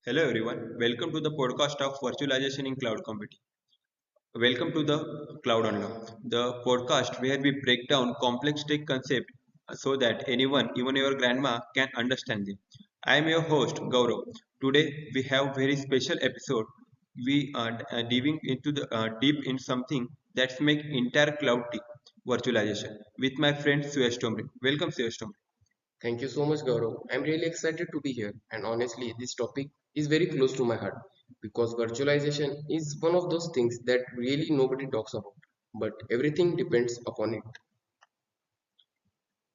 Hello everyone, welcome to the podcast of Virtualization in Cloud Computing. Welcome to the Cloud Unlock, the podcast where we break down complex tech concepts so that anyone, even your grandma, can understand them. I am your host Gaurav. Today we have very special episode. We are diving into the deep in something that's make entire cloud tech virtualization with my friend Suyash Tomri. Welcome Suyash Tomri. Thank you so much, Gaurav. I'm really excited to be here. And honestly, this topic is very close to my heart because virtualization is one of those things that really nobody talks about. But everything depends upon it.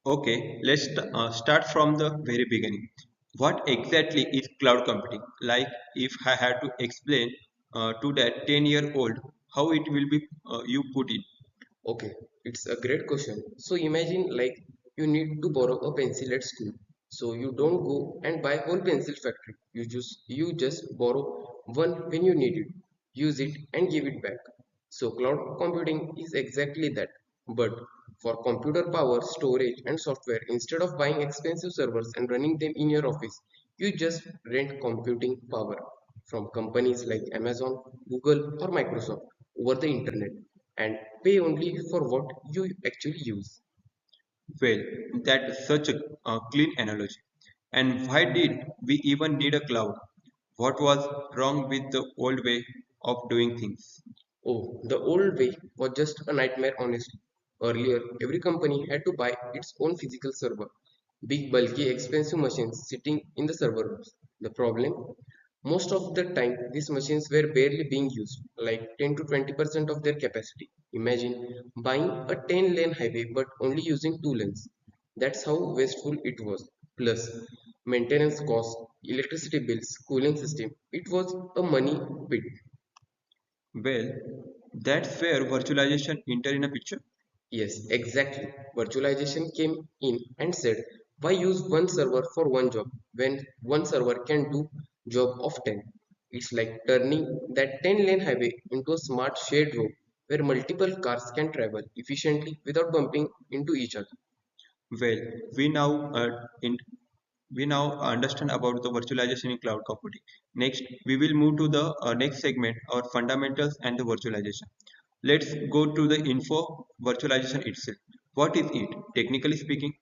Okay, let's start from the very beginning. What exactly is cloud computing? Like, if I had to explain to that 10-year-old how it will be you put it. Okay, it's a great question. So imagine like you need to borrow a pencil at school. So you don't go and buy whole pencil factory. You just borrow one when you need it, use it and give it back. So cloud computing is exactly that. But for computer power, storage and software, instead of buying expensive servers and running them in your office, you just rent computing power from companies like Amazon, Google or Microsoft over the internet and pay only for what you actually use. Well, that's such a clean analogy. And why did we even need a cloud? What was wrong with the old way of doing things? Oh, the old way was just a nightmare, honestly. Earlier, every company had to buy its own physical server, big, bulky, expensive machines sitting in the server rooms. The problem? Most of the time, these machines were barely being used, like 10 to 20% of their capacity. Imagine buying a 10-lane highway but only using 2 lanes. That's how wasteful it was. Plus, maintenance costs, electricity bills, cooling system. It was a money pit. Well, that's where virtualization enter in a picture. Yes, exactly. Virtualization came in and said, why use one server for one job when one server can do job of 10? It's like turning that 10-lane highway into a smart shared road where multiple cars can travel efficiently without bumping into each other. Well, we now in we now understand about the virtualization in cloud computing. Next, we will move to the next segment, or fundamentals and the virtualization. Let's go to the info virtualization itself. What is it, technically speaking?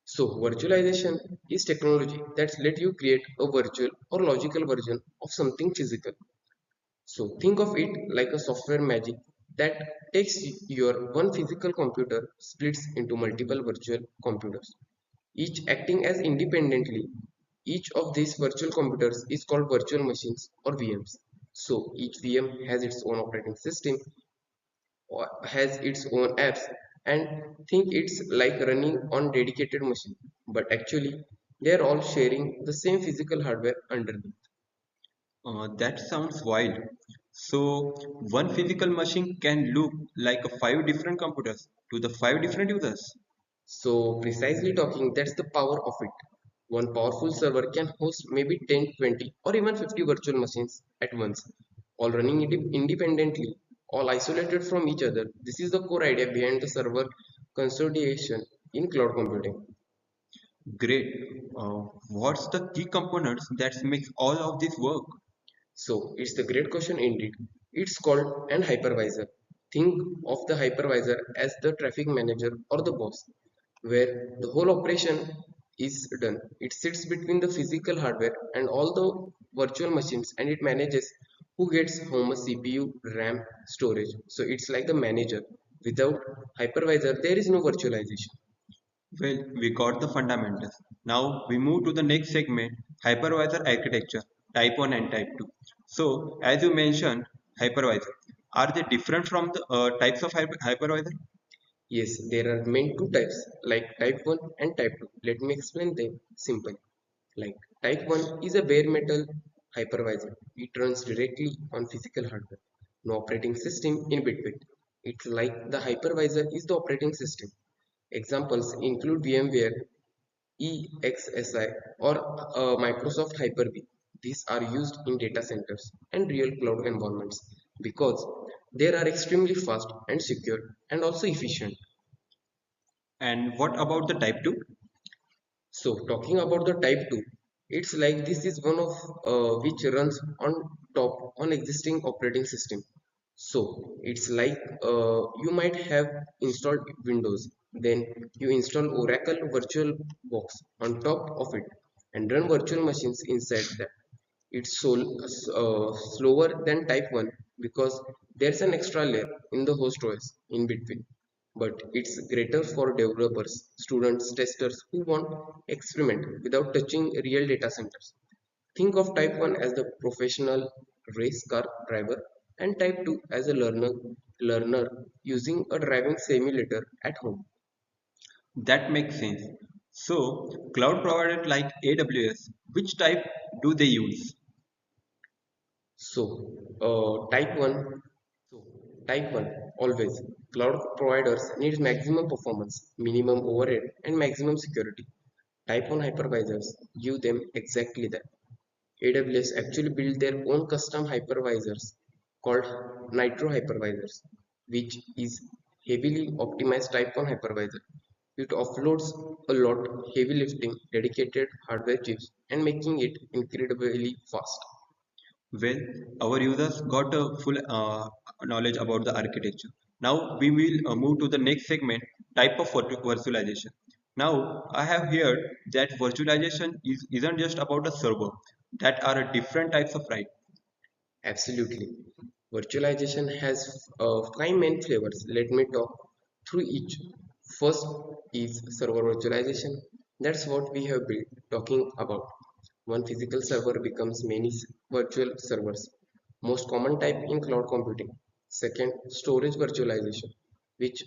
So, virtualization is technology that's let you create a virtual or logical version of something physical. So think of it like a software magic that takes your one physical computer splits into multiple virtual computers, each acting as independently. Each of these virtual computers is called virtual machines or VMs. So each VM has its own operating system or has its own apps and think it's like running on dedicated machine. But actually they are all sharing the same physical hardware underneath. That sounds wild. So, one physical machine can look like a five different computers to the five different users. So precisely talking, that's the power of it. One powerful server can host maybe 10, 20 or even 50 virtual machines at once, all running independently, all isolated from each other. This is the core idea behind the server consolidation in cloud computing. Great. What's the key components that makes all of this work? So it's the great question indeed. It's called an hypervisor. Think of the hypervisor as the traffic manager or the boss, where the whole operation is done. It sits between the physical hardware and all the virtual machines and it manages who gets how much CPU, RAM, storage. So it's like the manager. Without hypervisor, there is no virtualization. Well, we got the fundamentals. Now we move to the next segment, hypervisor architecture, type 1 and type 2. So, as you mentioned, hypervisor. Are they different from the types of hypervisor? Yes, there are main two types like type 1 and type 2. Let me explain them simply. Like type 1 is a bare metal hypervisor. It runs directly on physical hardware. No operating system in between. It's like the hypervisor is the operating system. Examples include VMware, EXSI, or Microsoft Hyper-V. These are used in data centers and real cloud environments because they are extremely fast and secure and also efficient. And what about the type 2? So talking about the type 2, It's like this is one of which runs on top on existing operating system. So it's like you might have installed Windows, then you install Oracle Virtual Box on top of it and run virtual machines inside that. It's slower than type 1 because there's an extra layer in the host OS in between. But it's greater for developers, students, testers who want experiment without touching real data centers. Think of type 1 as the professional race car driver and type 2 as a learner using a driving simulator at home. That makes sense. So, cloud providers like AWS, which type do they use? So, type 1, so type 1 always. Cloud providers need maximum performance, minimum overhead, and maximum security. Type 1 hypervisors give them exactly that. AWS actually built their own custom hypervisors called Nitro hypervisors, which is heavily optimized type 1 hypervisor. It offloads a lot heavy lifting, dedicated hardware chips, and making it incredibly fast. Well, our users got a full knowledge about the architecture. Now we will move to the next segment, type of virtualization. Now I have heard that virtualization isn't just about a server. That are different types of right. Absolutely. Virtualization has five main flavors. Let me talk through each. First is server virtualization. That's what we have been talking about. One physical server becomes many virtual servers. Most common type in cloud computing. Second, storage virtualization, which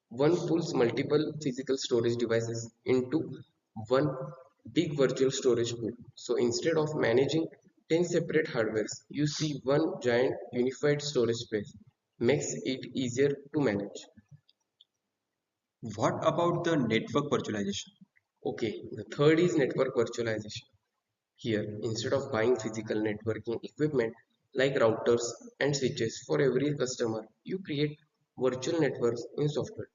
one pulls multiple physical storage devices into one big virtual storage pool. So instead of managing 10 separate hardwares, you see one giant unified storage space. Makes it easier to manage. What about the network virtualization? Okay, the third is network virtualization. Here, instead of buying physical networking equipment like routers and switches for every customer, you create virtual networks in software.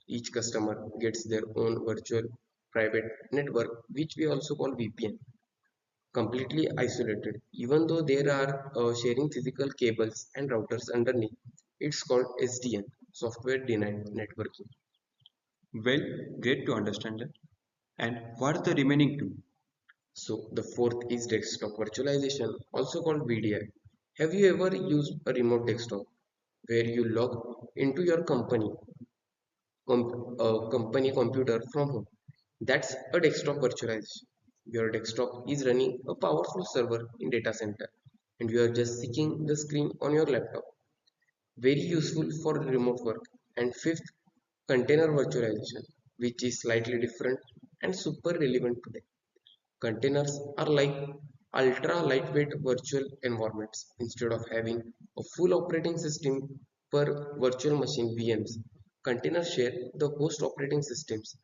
Each customer gets their own virtual private network, which we also call VPN, completely isolated. Even though there are sharing physical cables and routers underneath, it's called SDN, software denied networking. Well, great to understand that. And what are the remaining two? So the fourth is desktop virtualization, also called VDI. Have you ever used a remote desktop where you log into your company computer from home? That's a desktop virtualization. Your desktop is running a powerful server in data center and you are just seeing the screen on your laptop. Very useful for remote work. And fifth, container virtualization, which is slightly different and super relevant today. Containers are like ultra lightweight virtual environments. Instead of having a full operating system per virtual machine VMs, containers share the host operating systems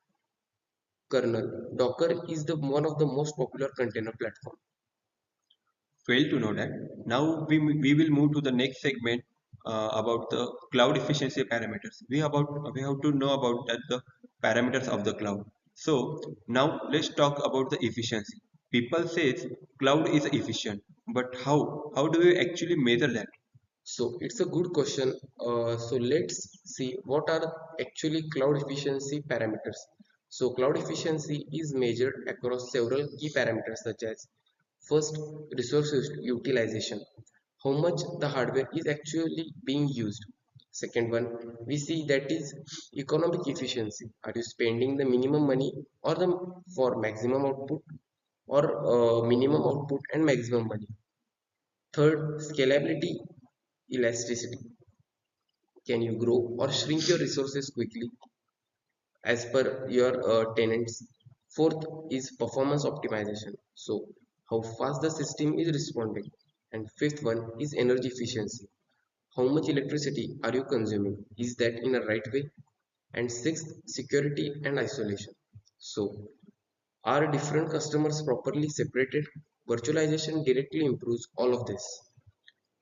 kernel. Docker is the one of the most popular container platform. Fail to know that. Now we will move to the next segment about the cloud efficiency parameters. We have to know about that the parameters of the cloud. So now let's talk about the efficiency. People says cloud is efficient, but how? How do we actually measure that? So it's a good question. So let's see what are actually cloud efficiency parameters. So cloud efficiency is measured across several key parameters such as first, resource utilization, how much the hardware is actually being used. Second one, we see that is economic efficiency. Are you spending the minimum money or the for maximum output or minimum output and maximum money? Third, scalability, elasticity. Can you grow or shrink your resources quickly as per your tenants? Fourth is performance optimization. So how fast the system is responding. And fifth one is energy efficiency. How much electricity are you consuming? Is that in a right way? And sixth, security and isolation. So are different customers properly separated? Virtualization directly improves all of this.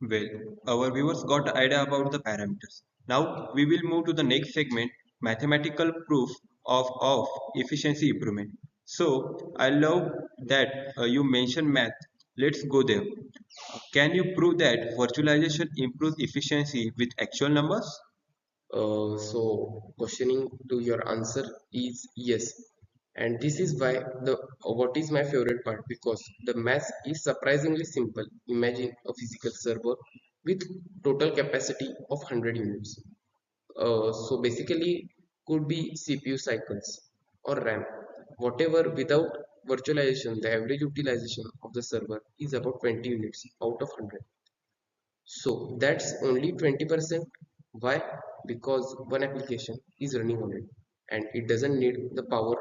Well, our viewers got an idea about the parameters. Now we will move to the next segment, mathematical proof of efficiency improvement. So I love that you mentioned math. Let's go there. Can you prove that virtualization improves efficiency with actual numbers? So questioning to your answer is yes, and this is why the what is my favorite part, because the math is surprisingly simple. Imagine a physical server with total capacity of 100 units. So basically could be CPU cycles or RAM, whatever. Without virtualization, the average utilization of the server is about 20 units out of 100. So that's only 20%. Why? Because one application is running on it and it doesn't need the power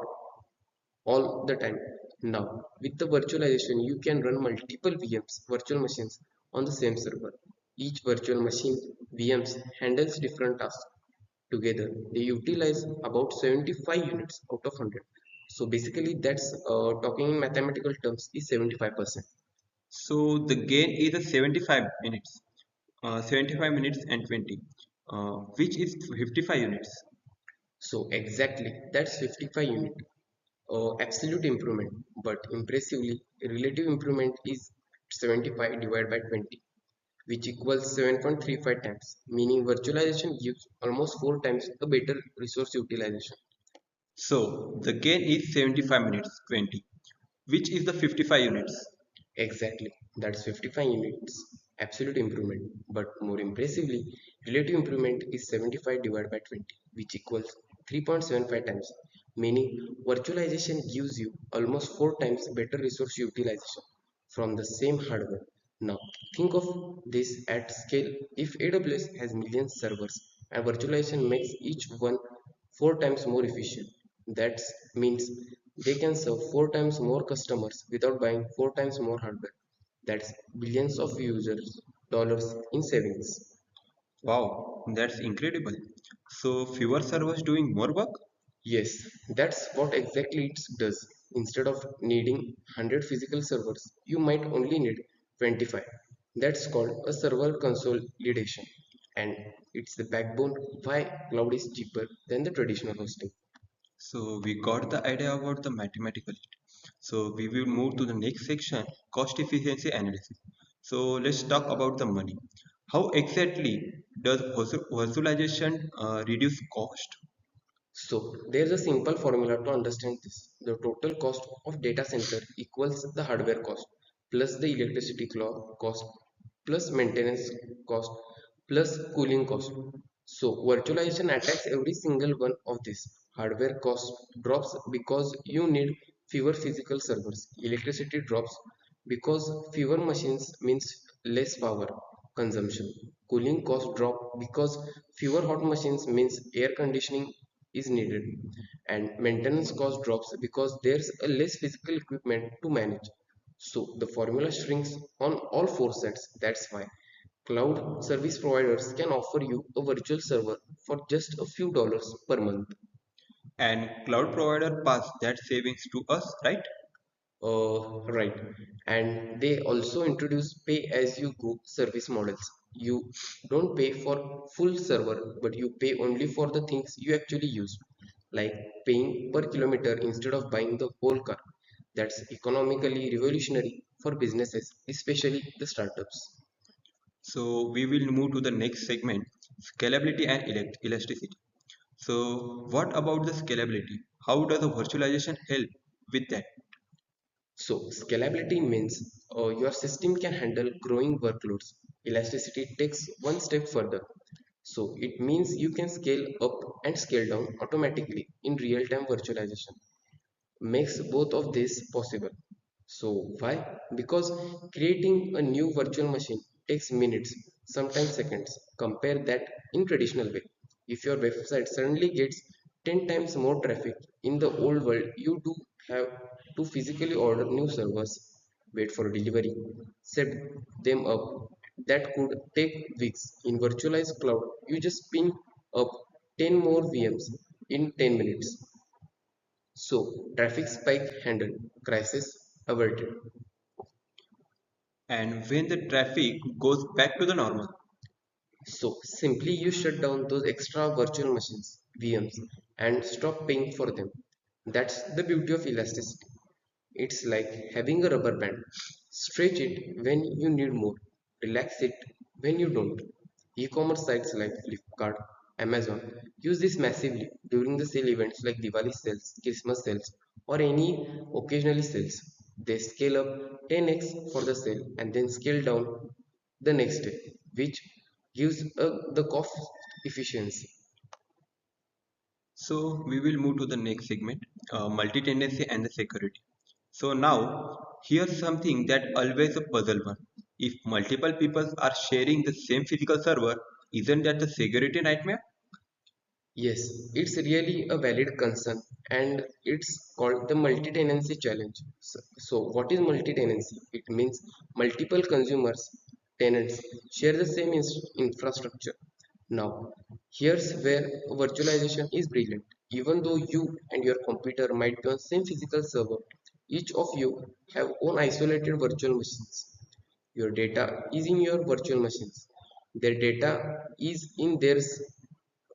all the time. Now, with the virtualization, you can run multiple VMs, virtual machines, on the same server. Each virtual machine VMs handles different tasks. Together, they utilize about 75 units out of 100. So basically, that's talking in mathematical terms is 75%. So the gain is a 75 minutes and 20, which is 55 units. So exactly, that's 55 unit. Absolute improvement, but impressively, relative improvement is 75 divided by 20, which equals 7.35 times, meaning virtualization gives almost 4 times a better resource utilization. So the gain is 75 minutes 20, which is the 55 units. Exactly, that's 55 units absolute improvement, but more impressively, relative improvement is 75 divided by 20, which equals 3.75 times, meaning virtualization gives you almost 4 times better resource utilization from the same hardware. Now, think of this at scale. If AWS has millions servers and virtualization makes each one 4 times more efficient, that means they can serve 4 times more customers without buying 4 times more hardware. That's billions of users dollars in savings. Wow, that's incredible. So fewer servers doing more work? Yes, that's what exactly it does. Instead of needing 100 physical servers, you might only need 25. That's called a server consolidation. And it's the backbone why cloud is cheaper than the traditional hosting. So we got the idea about the mathematical. So we will move to the next section, cost efficiency analysis. So let's talk about the money. How exactly does virtualization reduce cost? So there's a simple formula to understand this. The total cost of data center equals the hardware cost plus the electricity cost plus maintenance cost plus cooling cost. So virtualization attacks every single one of these. Hardware cost drops because you need fewer physical servers. Electricity drops because fewer machines means less power consumption. Cooling cost drop because fewer hot machines means air conditioning is needed, and maintenance cost drops because there's a less physical equipment to manage. So the formula shrinks on all four sets. That's why cloud service providers can offer you a virtual server for just a few dollars per month. And cloud provider pass that savings to us, right? Right. And they also introduce pay as you go service models. You don't pay for full server, but you pay only for the things you actually use, like paying per kilometer instead of buying the whole car. That's economically revolutionary for businesses, especially the startups. So we will move to the next segment, scalability and elasticity. So what about the scalability? How does the virtualization help with that? So scalability means your system can handle growing workloads. Elasticity takes one step further. So it means you can scale up and scale down automatically in real-time virtualization. Makes both of these possible. So why? Because creating a new virtual machine takes minutes, sometimes seconds. Compare that in traditional way. If your website suddenly gets 10 times more traffic in the old world, you do have to physically order new servers, wait for delivery, set them up. That could take weeks. In virtualized cloud, you just spin up 10 more VMs in 10 minutes. So, traffic spike handled, crisis averted. And when the traffic goes back to the normal? So, simply you shut down those extra virtual machines, VMs, and stop paying for them. That's the beauty of elasticity. It's like having a rubber band. Stretch it when you need more, relax it when you don't. E-commerce sites like Flipkart, Amazon use this massively during the sale events like Diwali sales, Christmas sales, or any occasionally sales. They scale up 10x for the sale and then scale down the next day, which gives the cost efficiency. So we will move to the next segment, multi-tenancy and the security. So now here's something that always a puzzle one. If multiple people are sharing the same physical server, isn't that the security nightmare? Yes, it's really a valid concern and it's called the multi-tenancy challenge. So what is multi-tenancy? It means multiple consumers, tenants share the same infrastructure. Now, here's where virtualization is brilliant. Even though you and your computer might be on same physical server, each of you have own isolated virtual machines. Your data is in your virtual machines. Their data is in theirs,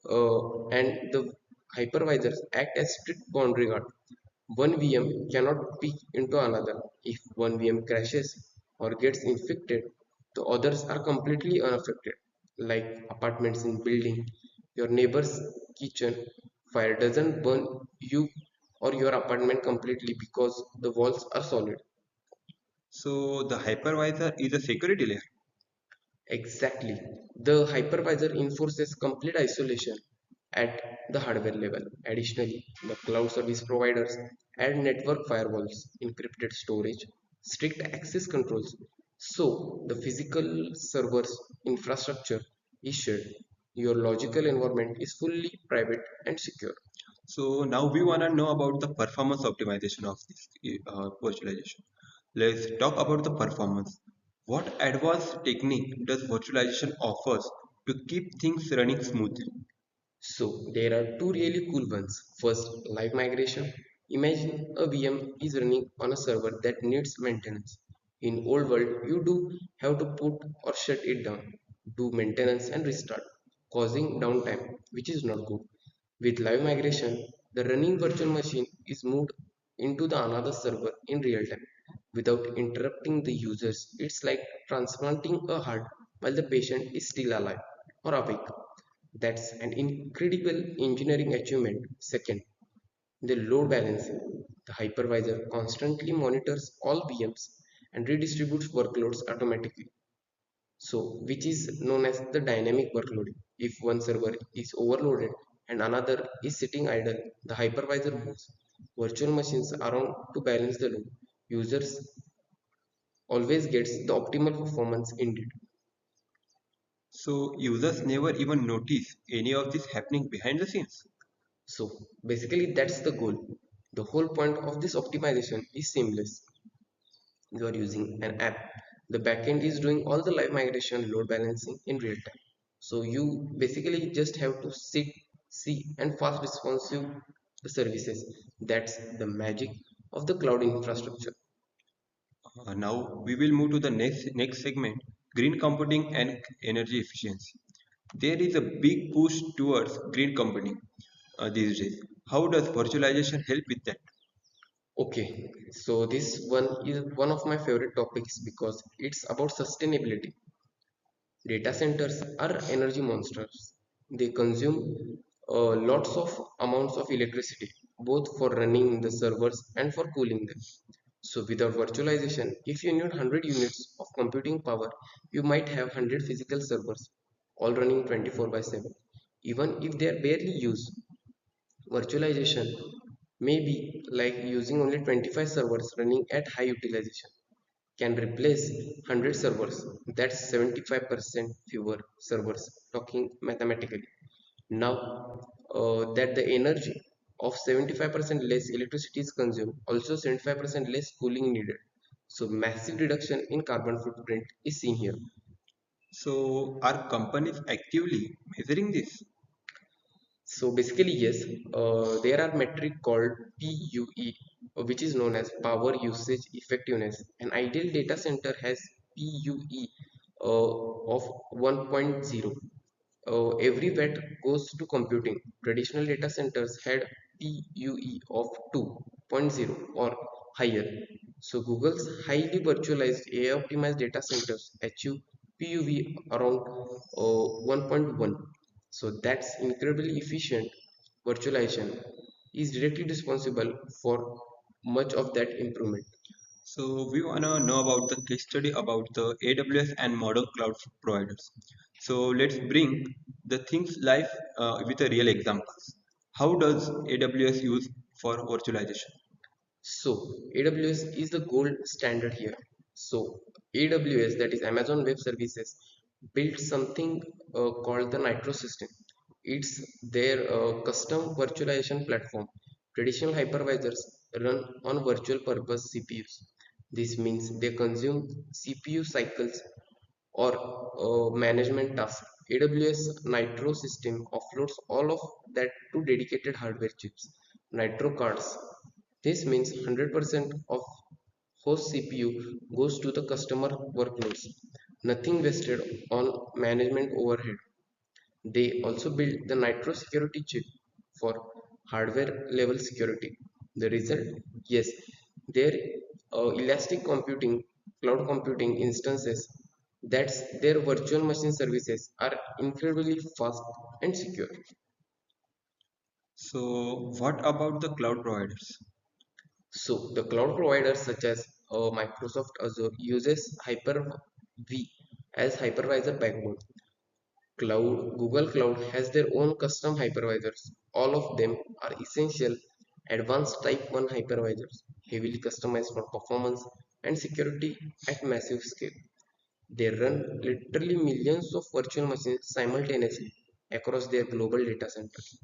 and the hypervisors act as strict boundary guard. One VM cannot peek into another. If one VM crashes or gets infected, the others are completely unaffected. Like apartments in building, your neighbor's kitchen fire doesn't burn you or your apartment completely because the walls are solid. So the hypervisor is a security layer. Exactly. The hypervisor enforces complete isolation at the hardware level. Additionally, the cloud service providers add network firewalls, encrypted storage, strict access controls. So, the physical server's infrastructure is shared. Your logical environment is fully private and secure. So now we want to know about the performance optimization of this virtualization. Let's talk about the performance. What advanced technique does virtualization offers to keep things running smoothly? So there are two really cool ones. First, live migration. Imagine a VM is running on a server that needs maintenance. In old world, you do have to put or shut it down, do maintenance and restart, causing downtime, which is not good. With live migration, the running virtual machine is moved into the another server in real time without interrupting the users. It's like transplanting a heart while the patient is still alive or awake. That's an incredible engineering achievement. Second, the load balancing. The hypervisor constantly monitors all VMs and redistributes workloads automatically. So, which is known as the dynamic workloading. If one server is overloaded and another is sitting idle, the hypervisor moves virtual machines around to balance the load. Users always gets the optimal performance indeed. So users never even notice any of this happening behind the scenes. So basically that's the goal. The whole point of this optimization is seamless. You are using an app. The backend is doing all the live migration load balancing in real time. So you basically just have to sit, see and fast responsive the services. That's the magic of the cloud infrastructure. Now we will move to the next segment, green computing and energy efficiency. There is a big push towards green computing these days. How does virtualization help with that? Okay, so this one is one of my favorite topics because it's about sustainability. Data centers are energy monsters. They consume lots of amounts of electricity, both for running the servers and for cooling them. So without virtualization, if you need 100 units of computing power, you might have 100 physical servers, all running 24 by 7. Even if they are barely used, virtualization may be like using only 25 servers running at high utilization can replace 100 servers. That's 75% fewer servers, talking mathematically. Now that the energy of 75% less electricity is consumed, also 75% less cooling needed. So massive reduction in carbon footprint is seen here. So are companies actively measuring this? So basically, yes, there are metric called PUE, which is known as power usage effectiveness. An ideal data center has PUE of 1.0. Every watt goes to computing. Traditional data centers had HPUE of 2.0 or higher. So Google's highly virtualized AI optimized data centers achieve PUV around 1.1. So that's incredibly efficient. Virtualization is directly responsible for much of that improvement. So we wanna know about the case study about the AWS and modern cloud providers. So let's bring the things live with a real examples. How does AWS use for virtualization? So AWS is the gold standard here. So AWS, that is Amazon Web Services, built something called the Nitro system. It's their custom virtualization platform. Traditional hypervisors run on virtual purpose CPUs. This means they consume CPU cycles or management tasks. AWS Nitro system offloads all of that to dedicated hardware chips, Nitro cards. This means 100% of host CPU goes to the customer workloads, nothing wasted on management overhead. They also built the Nitro security chip for hardware level security. The result, yes, their elastic computing, cloud computing instances, that's their virtual machine services are incredibly fast and secure. So what about the cloud providers? So the cloud providers such as Microsoft Azure uses Hyper-V as hypervisor backbone. Google Cloud has their own custom hypervisors. All of them are essential advanced type 1 hypervisors, heavily customized for performance and security at massive scale. They run literally millions of virtual machines simultaneously across their global data centers.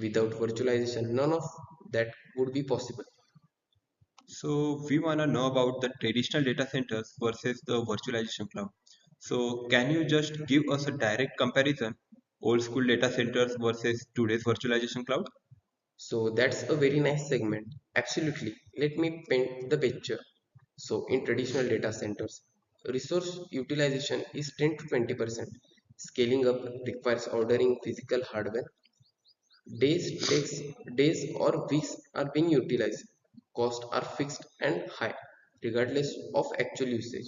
Without virtualization, none of that would be possible. So we wanna know about the traditional data centers versus the virtualization cloud. So can you just give us a direct comparison, old school data centers versus today's virtualization cloud? So that's a very nice segment. Absolutely. Let me paint the picture. So in traditional data centers, resource utilization is 10 to 20%. Scaling up requires ordering physical hardware. Days or weeks are being utilized. Costs are fixed and high, regardless of actual usage.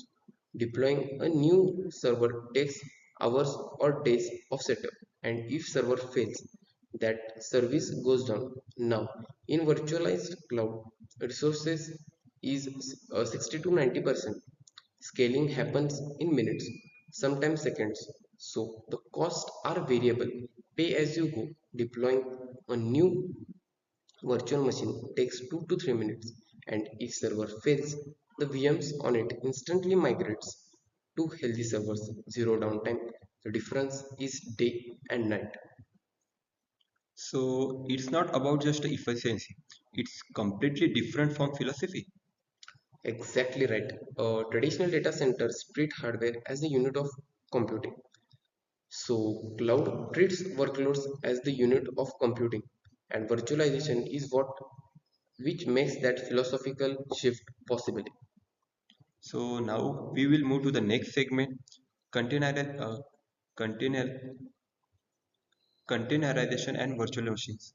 Deploying a new server takes hours or days of setup, and if server fails, that service goes down. Now, in virtualized cloud, resources is 60 to 90%. Scaling happens in minutes, sometimes seconds. So the costs are variable. Pay as you go. Deploying a new virtual machine takes 2 to 3 minutes, and if server fails, the VMs on it instantly migrates to healthy servers, zero downtime. The difference is day and night. So it's not about just efficiency. It's completely different from philosophy. Exactly right. Traditional data centers treat hardware as a unit of computing. So cloud treats workloads as the unit of computing, and virtualization is what which makes that philosophical shift possible. So now we will move to the next segment, container, container, containerization and virtual machines.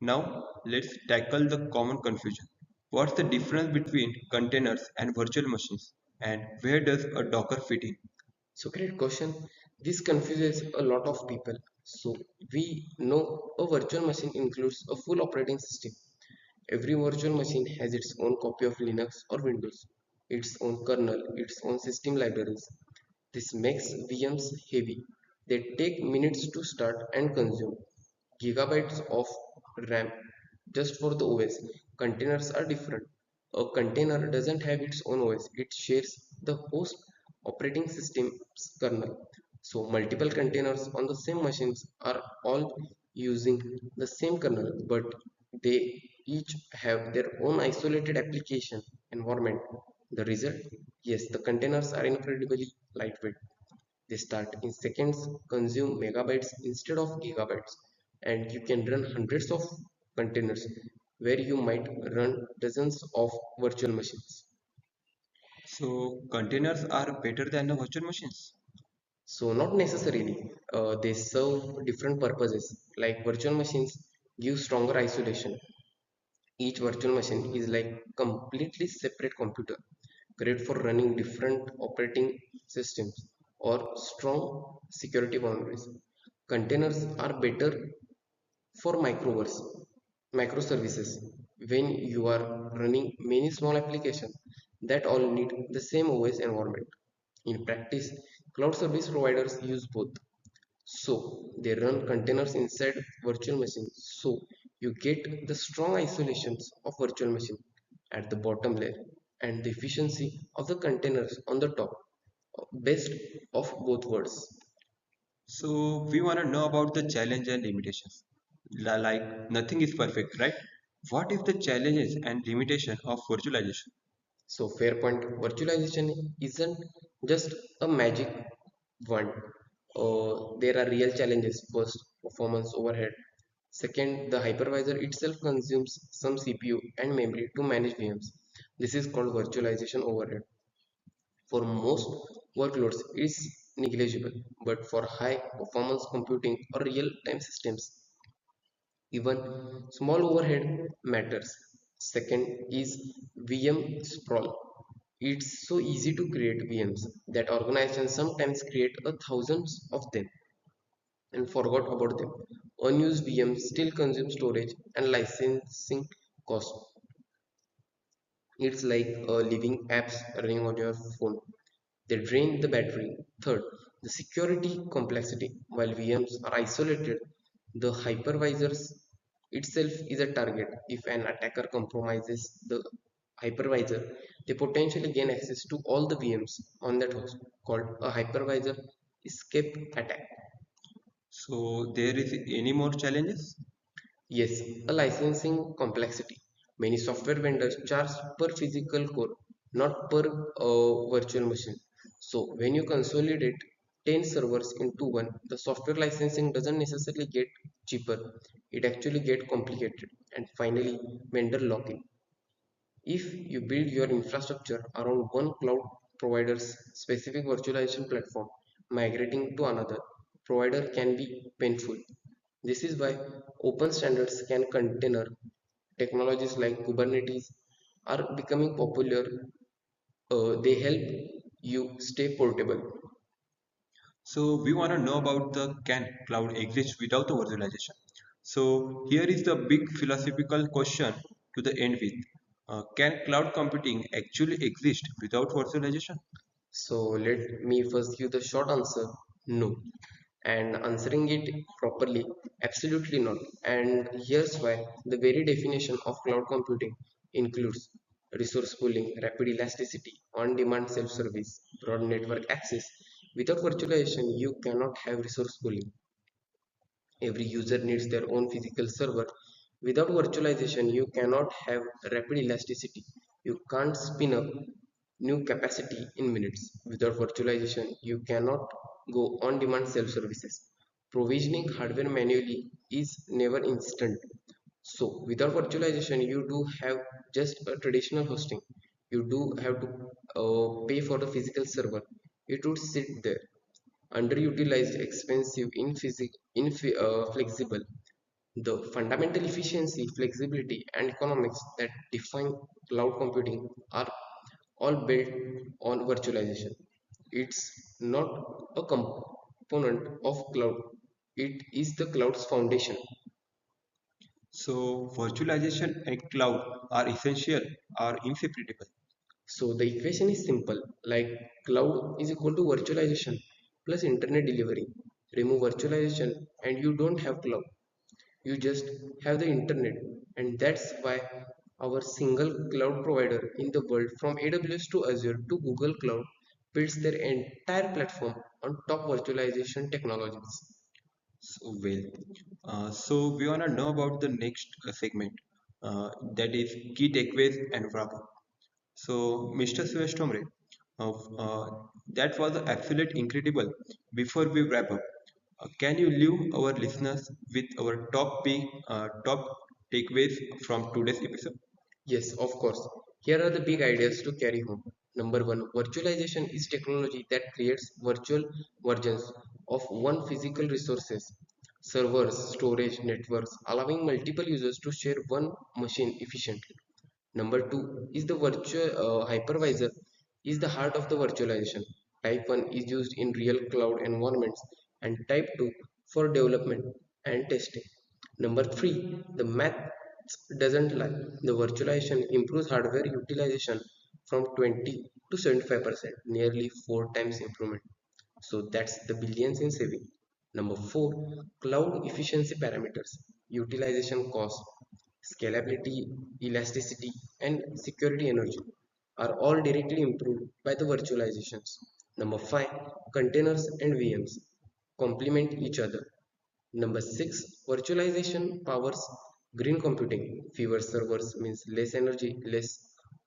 Now let's tackle the common confusion. What's the difference between containers and virtual machines? And where does a Docker fit in? So great question. This confuses a lot of people. So we know a virtual machine includes a full operating system. Every virtual machine has its own copy of Linux or Windows, its own kernel, its own system libraries. This makes VMs heavy. They take minutes to start and consume gigabytes of RAM just for the OS. Containers are different. A container doesn't have its own OS, it shares the host operating system's kernel. So, multiple containers on the same machines are all using the same kernel, but they each have their own isolated application environment. The result? Yes, the containers are incredibly lightweight. They start in seconds, consume megabytes instead of gigabytes, and you can run hundreds of containers where you might run dozens of virtual machines. So containers are better than the virtual machines. So, not necessarily, they serve different purposes. Like virtual machines give stronger isolation. Each virtual machine is like completely separate computer, great for running different operating systems or strong security boundaries. Containers are better for microservices when you are running many small applications that all need the same OS environment. In practice, cloud service providers use both. So they run containers inside virtual machines. So you get the strong isolations of virtual machine at the bottom layer and the efficiency of the containers on the top. Best of both worlds. So we want to know about the challenge and limitations. Like nothing is perfect, right? What if the challenges and limitation of virtualization? So fair point. Virtualization isn't just a magic wand. There are real challenges. First, performance overhead. Second, the hypervisor itself consumes some CPU and memory to manage VMs. This is called virtualization overhead. For most workloads, it's negligible, but for high performance computing or real-time systems, even small overhead matters. Second is VM sprawl. It's so easy to create VMs that organizations sometimes create a thousands of them and forgot about them. Unused VMs still consume storage and licensing cost. It's like leaving apps running on your phone. They drain the battery. Third, the security complexity. While VMs are isolated, the hypervisors itself is a target. If an attacker compromises the hypervisor, they potentially gain access to all the VMs on that host, called a hypervisor escape attack. So there is any more challenges? Yes, a licensing complexity. Many software vendors charge per physical core, not per virtual machine. So when you consolidate 10 servers into one, the software licensing doesn't necessarily get cheaper. It actually get complicated. And finally, vendor lock-in. If you build your infrastructure around one cloud provider's specific virtualization platform, migrating to another provider can be painful. This is why open standards can container technologies like Kubernetes are becoming popular. They help you stay portable. So we want to know about the can cloud exist without the virtualization. So here is the big philosophical question to the end with. Can cloud computing actually exist without virtualization? So let me first give the short answer no. And answering it properly, absolutely not. And here's why the very definition of cloud computing includes resource pooling, rapid elasticity, on demand self service, broad network access. Without virtualization, you cannot have resource pooling. Every user needs their own physical server. Without virtualization, you cannot have rapid elasticity. You can't spin up new capacity in minutes. Without virtualization, you cannot go on demand self services. Provisioning hardware manually is never instant. So, without virtualization, you do have just a traditional hosting. You do have to pay for the physical server. It would sit there underutilized, expensive, inflexible. The fundamental efficiency, flexibility, and economics that define cloud computing are all built on virtualization. It's not a component of cloud, it is the cloud's foundation. So virtualization and cloud are essential, are inseparable. So the equation is simple like cloud is equal to virtualization plus internet delivery. Remove virtualization and you don't have cloud. You just have the internet, and that's why our single cloud provider in the world, from AWS to Azure to Google Cloud, builds their entire platform on top virtualization technologies. So well, so we want to know about the next segment, that is key takeaways and wrap up. So Mr. Suresh Tomre, that was absolute incredible. Before we wrap up, can you leave our listeners with our top takeaways from today's episode? Yes, of course. Here are the big ideas to carry home. Number one, virtualization is technology that creates virtual versions of one physical resources. servers, storage, networks, allowing multiple users to share one machine efficiently. Number two is the virtual hypervisor is the heart of the virtualization. Type 1 is used in real cloud environments and type 2 for development and testing. Number 3, the math doesn't lie. The virtualization improves hardware utilization from 20 to 75%, nearly 4 times improvement. So that's the billions in saving. Number 4, cloud efficiency parameters, utilization cost, scalability, elasticity, and security energy are all directly improved by the virtualizations. Number 5, containers and VMs complement each other. Number 6, virtualization powers green computing. Fewer servers means less energy, less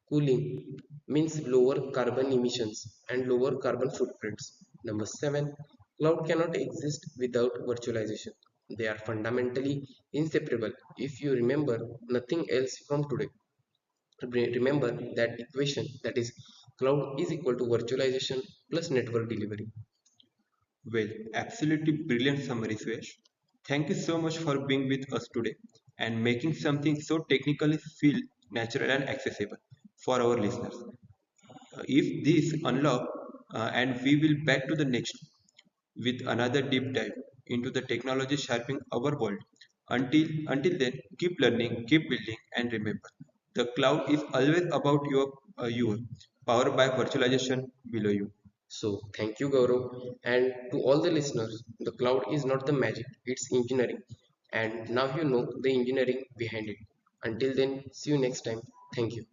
cooling means lower carbon emissions and lower carbon footprints. Number 7, cloud cannot exist without virtualization. They are fundamentally inseparable. If you remember nothing else from today, remember that equation, that is cloud is equal to virtualization plus network delivery. Well, absolutely brilliant summary, Suyash. Thank you so much for being with us today and making something so technically feel natural and accessible for our listeners. If this unlock, and we will back to the next with another deep dive into the technology shaping our world. Until then, keep learning, keep building, and remember, the cloud is always about your powered by virtualization below you. So thank you, Gaurav. And to all the listeners, the cloud is not the magic, it's engineering. And now you know the engineering behind it. Until then, see you next time. Thank you.